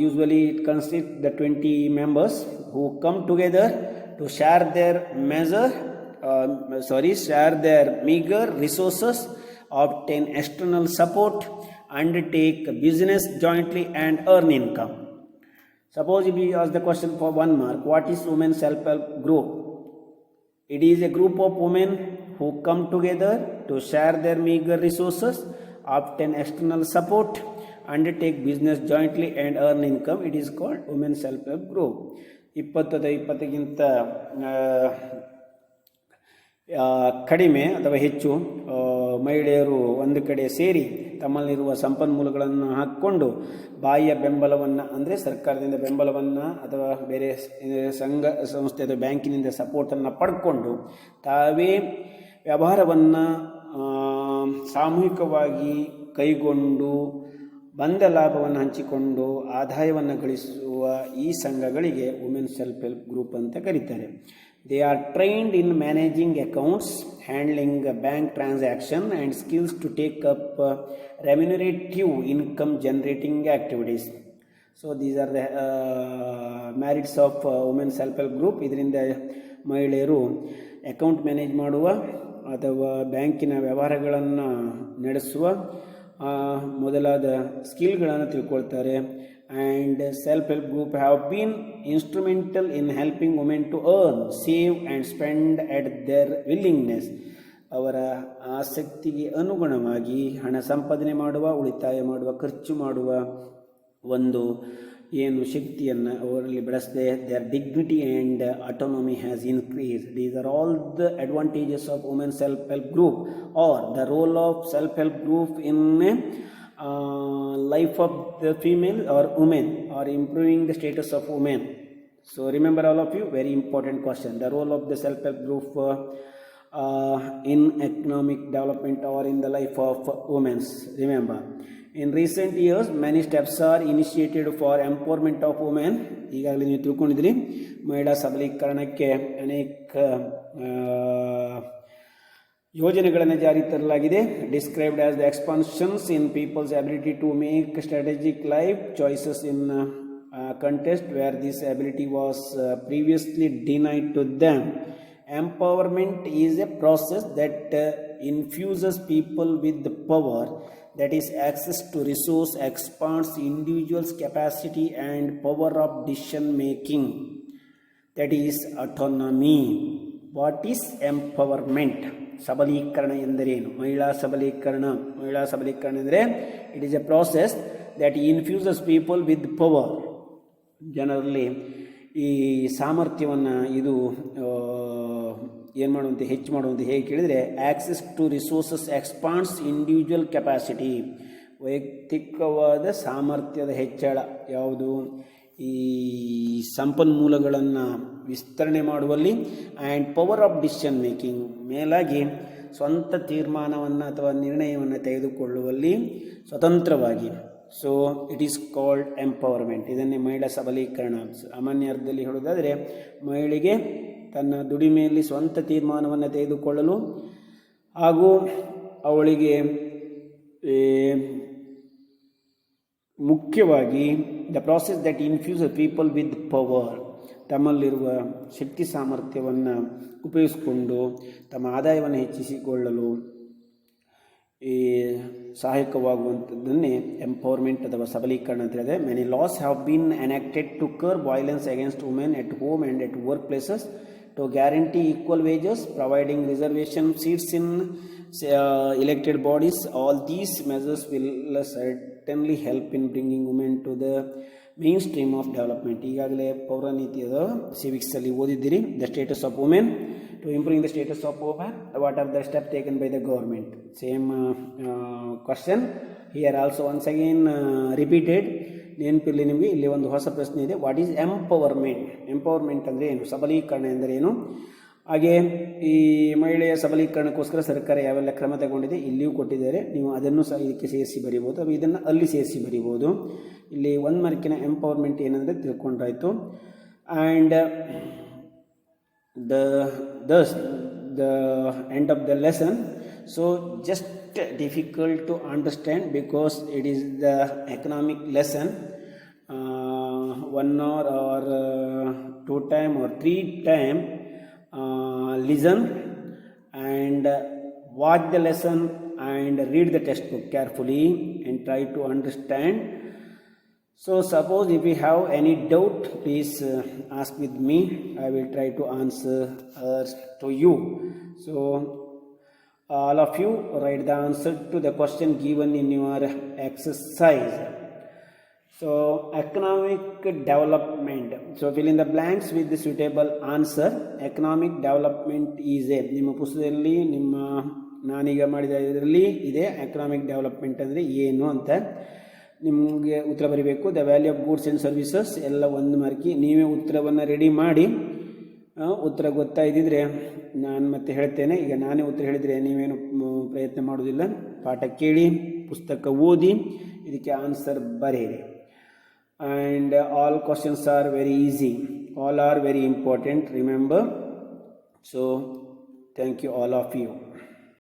Usually it consists the 20 members who come together to share their meager resources, obtain external support, undertake business jointly and earn income. Suppose if we ask the question for 1 mark, what is women self-help group? It is a group of women who come together to share their meager resources, obtain external support, undertake business jointly and earn income. It is called women self-help group. 20ಗಿಂತ ಕಡಿಮೆ ಅಥವಾ ಹೆಚ್ಚು ಮಹಿಳೆಯರು ಒಂದು ಕಡೆ ಸೇರಿ ತಮ್ಮಲ್ಲಿರುವ ಸಂಪನ್ಮೂಲಗಳನ್ನು ಹಾಕಿಕೊಂಡು ಬಾಹ್ಯ ಬೆಂಬಲವನ್ನು, ಅಂದರೆ ಸರ್ಕಾರದಿಂದ ಬೆಂಬಲವನ್ನು ಅಥವಾ ಬೇರೆ ಸಂಘ ಸಂಸ್ಥೆ ಅಥವಾ ಬ್ಯಾಂಕಿನಿಂದ ಸಪೋರ್ಟನ್ನು ಪಡ್ಕೊಂಡು ತಾವೇ ವ್ಯವಹಾರವನ್ನು ಸಾಮೂಹಿಕವಾಗಿ ಕೈಗೊಂಡು ಬಂದ ಲಾಭವನ್ನು ಹಂಚಿಕೊಂಡು ಆದಾಯವನ್ನು ಗಳಿಸುವ ಈ ಸಂಘಗಳಿಗೆ ವುಮೆನ್ ಸೆಲ್ಫ್ ಹೆಲ್ಪ್ ಗ್ರೂಪ್ ಅಂತ ಕರೀತಾರೆ. They are trained in managing accounts, handling bank transaction and skills to take up remunerative income generating activities. So these are the merits of women self help group. ಇದರಿಂದ ಮಹಿಳೆಯರು account manage ಮಾಡುವ ಅಥವಾ ಬ್ಯಾಂಕಿನ ವ್ಯವಹಾರಗಳನ್ನು ನಡೆಸುವ, ಮೊದಲಾದ ಸ್ಕಿಲ್ಗಳನ್ನು ತಿಳ್ಕೊಳ್ತಾರೆ. And self help group have been instrumental in helping women to earn, save and spend at their willingness. ಅವರ ಆಸಕ್ತಿಗೆ ಅನುಗುಣವಾಗಿ ಹಣ ಸಂಪಾದನೆ ಮಾಡುವ, ಉಳಿತಾಯ ಮಾಡುವ, ಖರ್ಚು ಮಾಡುವ ಒಂದು ಏನು ಶಕ್ತಿಯನ್ನು ಅವರಲ್ಲಿ ಬೆಳೆಸದೆ their dignity and autonomy has increased. These are all the advantages of women self-help group or the role of self-help group in life of the female or women or improving the status of women. So remember all of you, very important question, the role of the self-help group in economic development or in the life of women. Remember, in recent years many steps are initiated for empowerment of women. ಈಗಾಗಲೇ ನೀವು ತಿಳ್ಕೊಂಡಿದ್ರಿ, ಮಹಿಳಾ ಸಬಲೀಕರಣಕ್ಕೆ ಅನೇಕ ಯೋಜನೆಗಳನ್ನು ಜಾರಿ ತರಲಾಗಿದೆ. Described as the expansions in people's ability to make strategic life choices in contest where this ability was previously denied to them. Empowerment is a process that infuses people with the power, that is access to resource, expands individuals' capacity and power of decision making, that is autonomy. What is empowerment? ಸಬಲೀಕರಣ ಎಂದರೇನು? ಮಹಿಳಾ ಸಬಲೀಕರಣ ಅಂದರೆ it is A process that infuses people with power. ಜನರಲ್ಲಿ ಈ ಸಾಮರ್ಥ್ಯವನ್ನು ಇದು ಏನು ಮಾಡುವಂತೆ, ಹೆಚ್ಚು ಮಾಡುವಂತೆ. ಹೇಗೆ ಕೇಳಿದರೆ, access to resources expands individual capacity, ವೈಯಕ್ತಿಕವಾದ ಸಾಮರ್ಥ್ಯದ ಹೆಚ್ಚಳ. ಯಾವುದು? ಈ ಸಂಪನ್ಮೂಲಗಳನ್ನು ವಿಸ್ತರಣೆ ಮಾಡುವಲ್ಲಿ. And power of decision making, ಮೇಲಾಗಿ ಸ್ವಂತ ತೀರ್ಮಾನವನ್ನು ಅಥವಾ ನಿರ್ಣಯವನ್ನು ತೆಗೆದುಕೊಳ್ಳುವಲ್ಲಿ ಸ್ವತಂತ್ರವಾಗಿ. So it is called empowerment. ಇದನ್ನೇ ಮಹಿಳಾ ಸಬಲೀಕರಣ. ಸಾಮಾನ್ಯ ಅರ್ಥದಲ್ಲಿ ಹೇಳುವುದಾದರೆ, ಮಹಿಳೆಗೆ ತನ್ನ ದುಡಿಮೆಯಲ್ಲಿ ಸ್ವಂತ ತೀರ್ಮಾನವನ್ನು ತೆಗೆದುಕೊಳ್ಳಲು ಹಾಗೂ ಅವಳಿಗೆ ಮುಖ್ಯವಾಗಿ the process that infuse people with power, ತಮ್ಮಲ್ಲಿರುವ ಶಕ್ತಿ ಸಾಮರ್ಥ್ಯವನ್ನು ಉಪಯೋಗಿಸಿಕೊಂಡು ತಮ್ಮ ಆದಾಯವನ್ನು ಹೆಚ್ಚಿಸಿಕೊಳ್ಳಲು ಈ ಸಹಾಯಕವಾಗುವಂಥದ್ದನ್ನೇ ಎಂಪವರ್ಮೆಂಟ್ ಅಥವಾ ಸಬಲೀಕರಣ ಅಂತ ಹೇಳಿದೆ. Many laws have been enacted to curb violence against women at home and at workplaces, to guarantee equal wages, providing reservation seats in elected bodies. All these measures will certainly help in bringing women to the mainstream of development. ಈಗಾಗಲೇ ಪೌರನೀತಿಯದ ಸಿವಿಕ್ಸಲ್ಲಿ ಓದಿದ್ದೀರಿ. The status of women, to improving the status of women, what are the step taken by the government. Same question here also once again repeated. ನೆನಪಿರಲಿ ನಿಮಗೆ, ಇಲ್ಲಿ ಒಂದು ಹೊಸ ಪ್ರಶ್ನೆ ಇದೆ. What is empowerment? ಎಂಪವರ್ಮೆಂಟ್ ಅಂದರೆ ಏನು? ಸಬಲೀಕರಣ ಎಂದರೆ ಏನು? ಹಾಗೆ ಈ ಮಹಿಳೆಯ ಸಬಲೀಕರಣಕ್ಕೋಸ್ಕರ ಸರ್ಕಾರ ಯಾವೆಲ್ಲ ಕ್ರಮ ತಗೊಂಡಿದೆ ಇಲ್ಲಿಯೂ ಕೊಟ್ಟಿದ್ದಾರೆ. ನೀವು ಅದನ್ನು ಸಹ ಇದಕ್ಕೆ ಸೇರಿಸಿ ಬರೀಬೋದು, ಅಥವಾ ಇದನ್ನು ಅಲ್ಲಿ ಸೇರಿಸಿ ಬರೀಬೋದು. ಇಲ್ಲಿ 1 ಮಾರ್ಕಿನ ಎಂಪವರ್ಮೆಂಟ್ ಏನಂದರೆ ತಿಳ್ಕೊಂಡ್ರಾಯ್ತು. And the end of the lesson. So just difficult to understand because it is the economic lesson. 1 hour or 2 time or 3 time listen and watch the lesson and read the textbook carefully and try to understand. So suppose if you have any doubt, please ask with me. I will try to answer to you. So all of you write the answer to the question given in your exercise. So economic development. So fill in the blanks with the suitable answer. Economic development is a, ನಿಮ್ಮ ಪುಸ್ತಕದಲ್ಲಿ ನಿಮ್ಮ ನಾನೀಗ ಮಾಡಿದ ಇದರಲ್ಲಿ ಇದೆ economic development ಅಂದರೆ ಏನು ಅಂತ ನಿಮಗೆ ಉತ್ತರ ಬರೀಬೇಕು. The value of goods and services ಎಲ್ಲ 1 ಮಾರ್ಕಿ. ನೀವೇ ಉತ್ತರವನ್ನು ರೆಡಿ ಮಾಡಿ. ಉತ್ತರ ಗೊತ್ತಾಯಿದ್ದರೆ ನಾನು ಮತ್ತೆ ಹೇಳ್ತೇನೆ. ಈಗ ನಾನೇ ಉತ್ತರ ಹೇಳಿದರೆ ನೀವೇನು ಪ್ರಯತ್ನ ಮಾಡೋದಿಲ್ಲ. ಪಾಠ ಕೇಳಿ, ಪುಸ್ತಕ ಓದಿ, ಇದಕ್ಕೆ ಆನ್ಸರ್ ಬರೆಯಿರಿ. And all questions are very easy, all are very important, remember. So thank you all of you.